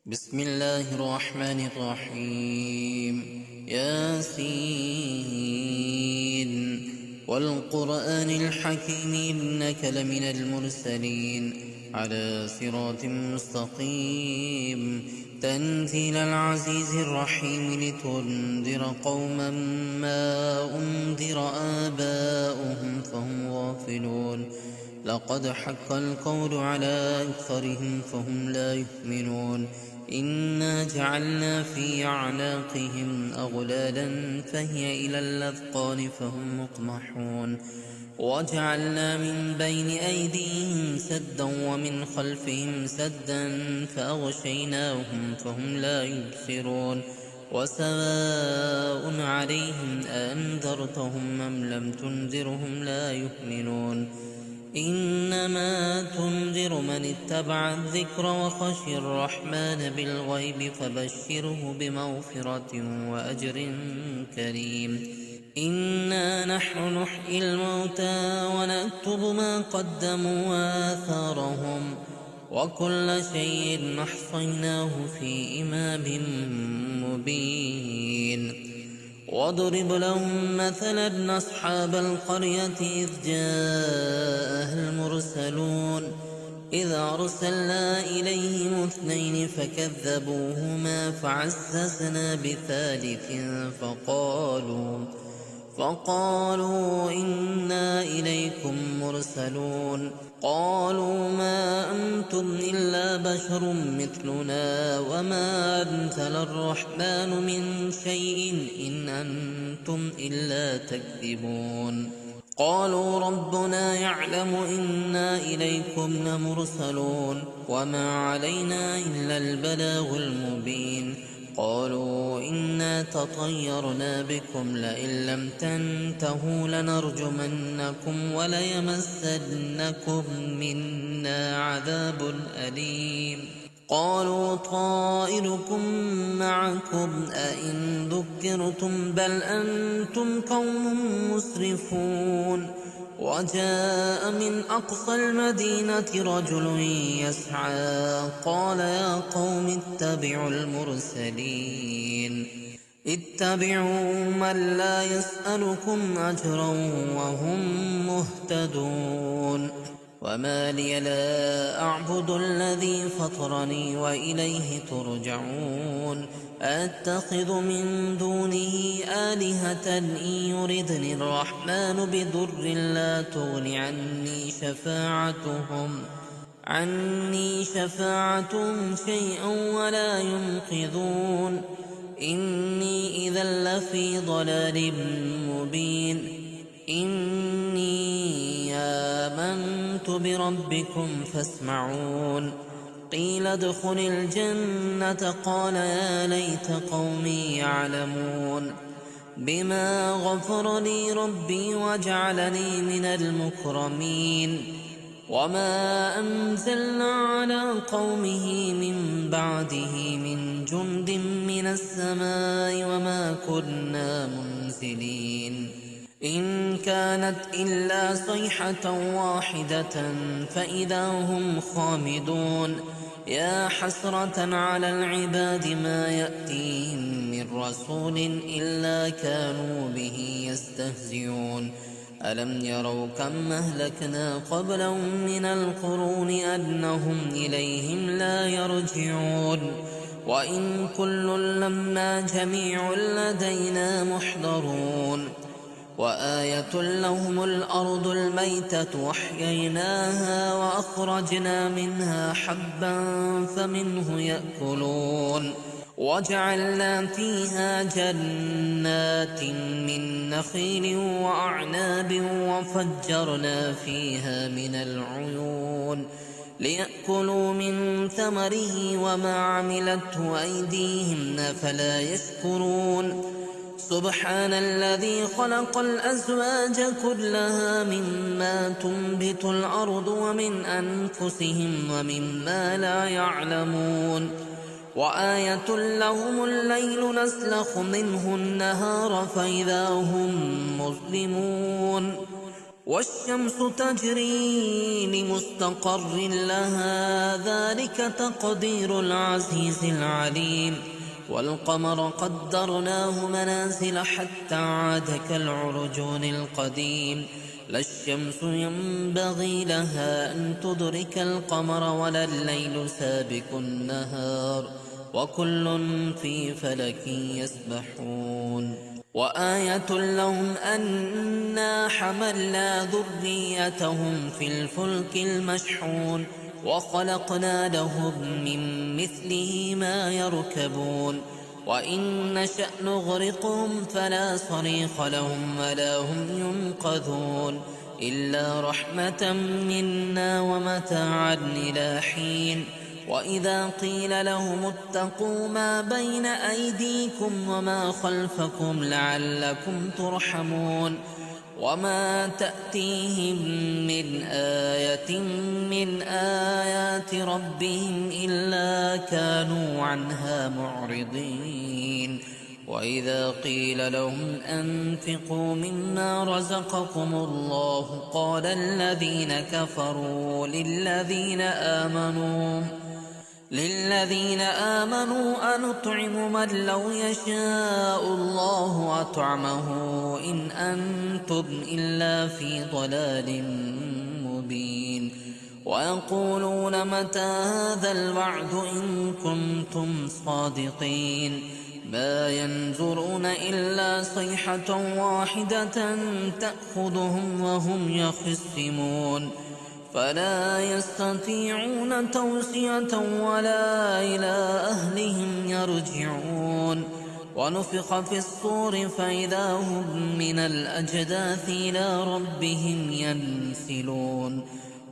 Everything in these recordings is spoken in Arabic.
بسم الله الرحمن الرحيم. ياسين والقرآن الحكيم إنك لمن المرسلين على صراط مستقيم تنزيل العزيز الرحيم لتنذر قوما ما أنذر آباؤهم فهم غافلون. لقد حق القول على أكثرهم فهم لا يؤمنون. إنا جعلنا في أعناقهم أغلالا فهي إلى الأذقان فهم مقمحون. وجعلنا من بين أيديهم سدا ومن خلفهم سدا فأغشيناهم فهم لا يبصرون. وسواء عليهم أأنذرتهم أم لم تنذرهم لا يؤمنون. إنما تنذر من اتبع الذكر وخشي الرحمن بالغيب فبشره بمغفرة وأجر كريم. إنا نحن نحيي الموتى ونكتب ما قدموا وآثارهم وكل شيء أحصيناه في إمام مبين. واضرب لهم مثلا أصحاب القرية إذ جاءها المرسلون إذ أرسلنا إليهم اثنين فكذبوهما فعززنا بثالث فقالوا إنا إليكم مرسلون. قالوا ما أنتم إلا بشر مثلنا وما أنزل الرحمن من شيء إن أنتم إلا تكذبون. قالوا ربنا يعلم إنا إليكم لمرسلون وما علينا إلا البلاغ المبين. قالوا إنا تطيرنا بكم لئن لم تنتهوا لنرجمنكم وليمسنكم منا عذاب أليم. قالوا طائركم معكم أئن ذكرتم بل أنتم قوم مسرفون. وجاء من أقصى المدينة رجل يسعى قال يا قوم اتبعوا المرسلين اتبعوا من لا يسألكم أجرا وهم مهتدون. وما لي لا أعبد الذي فطرني وإليه ترجعون. أتخذ من دونه آلهة إن يردني الرحمن بضر لا تغن عني شفاعتهم شيئا ولا ينقذون. إني إذا لفي ضلال مبين. إني آمنت بربكم فاسمعون. قيل ادخل الجنة قال يا ليت قومي يعلمون. بما غفر لي ربي وجعلني من المكرمين. وما أنزلنا على قومه من بعده من جند من السماء وما كنا منزلين. إن كانت إلا صيحة واحدة فإذا هم خامدون. يا حسرة على العباد ما يأتيهم من رسول إلا كانوا به يستهزئون. ألم يروا كم أهلكنا قبلهم من القرون أنهم إليهم لا يرجعون. وإن كل لما جميع لدينا محضرون. وآية لهم الأرض الميتة أحييناها وأخرجنا منها حبا فمنه يأكلون. وجعلنا فيها جنات من نخيل وأعناب وفجرنا فيها من العيون ليأكلوا من ثمره وما عملته أيديهم أفلا يشكرون. سبحان الذي خلق الأزواج كلها مما تنبت الأرض ومن أنفسهم ومما لا يعلمون. وآية لهم الليل نسلخ منه النهار فإذا هم مظلمون. والشمس تجري لمستقر لها ذلك تقدير العزيز العليم والقمر قدرناه منازل حتى عاد كالعرجون القديم لا الشمس ينبغي لها أن تدرك القمر ولا الليل سابق النهار وكل في فلك يسبحون وآية لهم أنا حملنا ذريتهم في الفلك المشحون وخلقنا لهم من مثله ما يركبون وإن نشأ نغرقهم فلا صريخ لهم ولا هم ينقذون إلا رحمة منا ومتاعا إلى حين وإذا قيل لهم اتقوا ما بين أيديكم وما خلفكم لعلكم ترحمون وما تأتيهم من آية من آيات ربهم إلا كانوا عنها معرضين وإذا قيل لهم أنفقوا مما رزقكم الله قال الذين كفروا للذين آمنوا أنطعم من لو يشاء الله أطعمه إن أنتم إلا في ضلال مبين ويقولون متى هذا الوعد إن كنتم صادقين ما ينظرون إلا صيحة واحدة تأخذهم وهم يخصمون فلا يستطيعون توصية ولا إلى أهلهم يرجعون ونفخ في الصور فإذا هم من الأجداث إلى ربهم ينسلون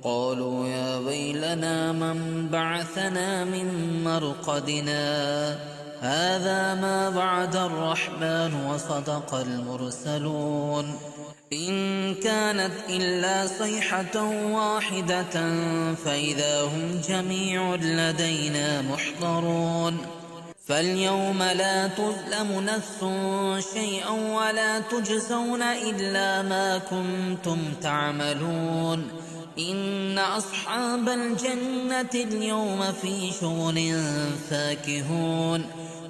قالوا يا ويلنا من بعثنا من مرقدنا هذا ما وعد الرحمن وصدق المرسلون إن كانت إلا صيحة واحدة فإذا هم جميع لدينا محضرون فاليوم لا تظلم نفس شيئا ولا تجزون إلا ما كنتم تعملون إن أصحاب الجنة اليوم في شغل فاكهون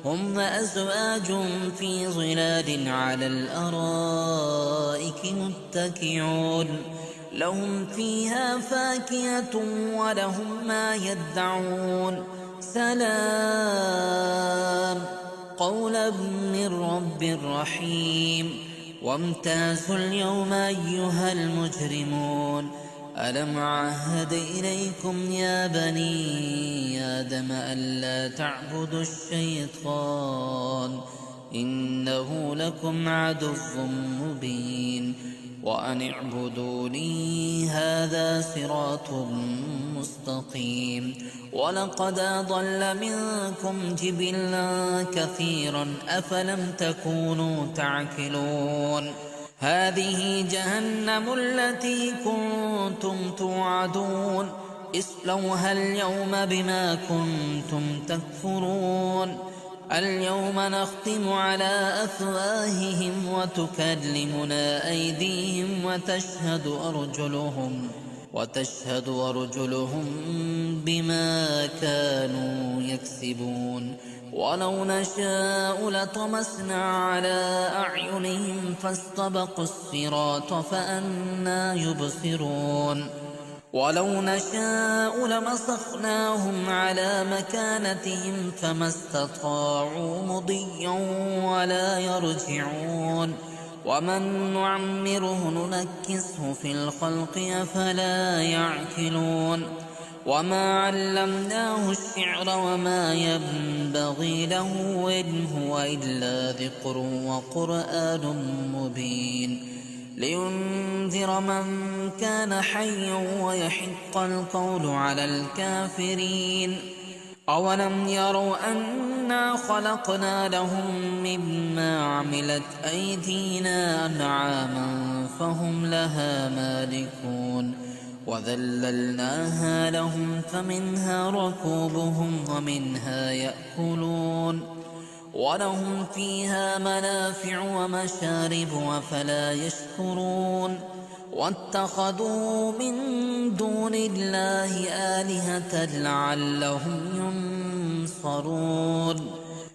هم وأزواج في ظلال على الأرائك متكئون لهم فيها فاكهة ولهم ما يدعون سلام قولا من رب رحيم وامتازوا اليوم أيها المجرمون ألم عهد إليكم يا بني آدم ألا تعبدوا الشيطان إنه لكم عدو مبين وأن اعبدوني هذا صراط مستقيم ولقد أضل منكم جبلا كثيرا أفلم تكونوا تعقلون هذه جهنم التي كنتم توعدون اصلوها اليوم بما كنتم تكفرون اليوم نختم على أفواههم وتكلمنا أيديهم وتشهد أرجلهم بما كانوا يكسبون ولو نشاء لطمسنا على أعينهم فاستبقوا الصراط فأنى يبصرون ولو نشاء لمسخناهم على مكانتهم فما استطاعوا مضيا ولا يرجعون ومن نعمره ننكسه في الخلق أفلا يعقلون وما علمناه الشعر وما ينبغي له إن هو إلا ذكر وقرآن مبين لينذر من كان حيا ويحق القول على الكافرين أولم يروا أنا خلقنا لهم مما عملت أيدينا أنعاما فهم لها مالكون وذللناها لهم فمنها ركوبهم ومنها يأكلون ولهم فيها منافع ومشارب أفلا يشكرون واتخذوا من دون الله آلهة لعلهم ينصرون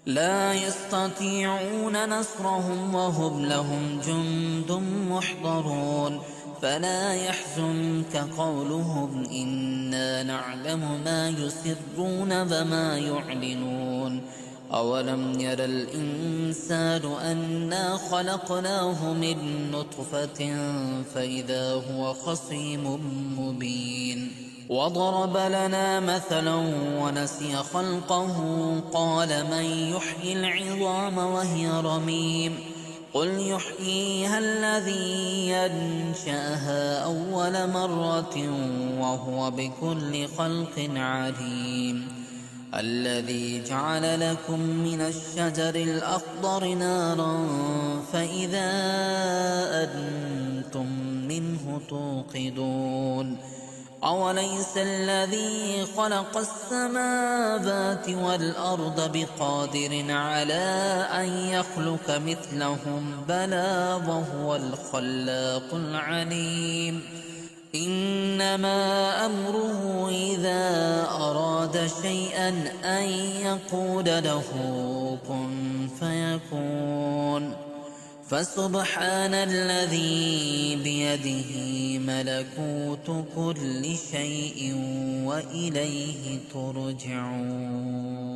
لا يستطيعون نصرهم وهم لهم جند محضرون فلا يحزنك قولهم إنا نعلم ما يسرون وما يعلنون أولم ير الإنسان أنا خلقناه من نطفة فإذا هو خصيم مبين وضرب لنا مثلا ونسي خلقه قال من يحيي العظام وهي رميم قل يحييها الذي ينشأها أول مرة وهو بكل خلق عليم الذي جعل لكم من الشجر الأخضر نارا فإذا أنتم منه توقدون أوليس الذي خلق السماوات والأرض بقادر على أن يخلق مثلهم بلى وهو الخلاق العليم إنما أمره إذا أراد شيئا أن يقول له كن فيكون فسبحان الذي بيده ملكوت كل شيء وإليه ترجعون